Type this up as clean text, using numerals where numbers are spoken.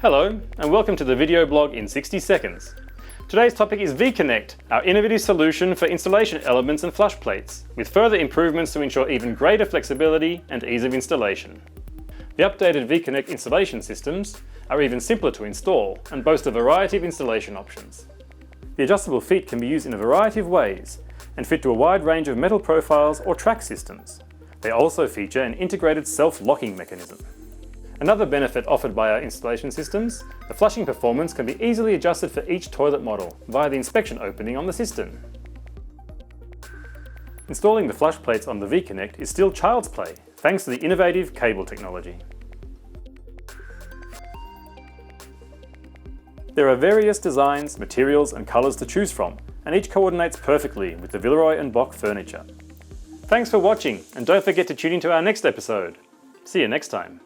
Hello, and welcome to the video blog in 60 seconds. Today's topic is ViConnect, our innovative solution for installation elements and flush plates, with further improvements to ensure even greater flexibility and ease of installation. The updated ViConnect installation systems are even simpler to install and boast a variety of installation options. The adjustable feet can be used in a variety of ways and fit to a wide range of metal profiles or track systems. They also feature an integrated self-locking mechanism. Another benefit offered by our installation systems, the flushing performance can be easily adjusted for each toilet model via the inspection opening on the system. Installing the flush plates on the ViConnect is still child's play, thanks to the innovative cable technology. There are various designs, materials and colours to choose from, and each coordinates perfectly with the Villeroy Boch furniture. Thanks for watching, and don't forget to tune into our next episode. See you next time.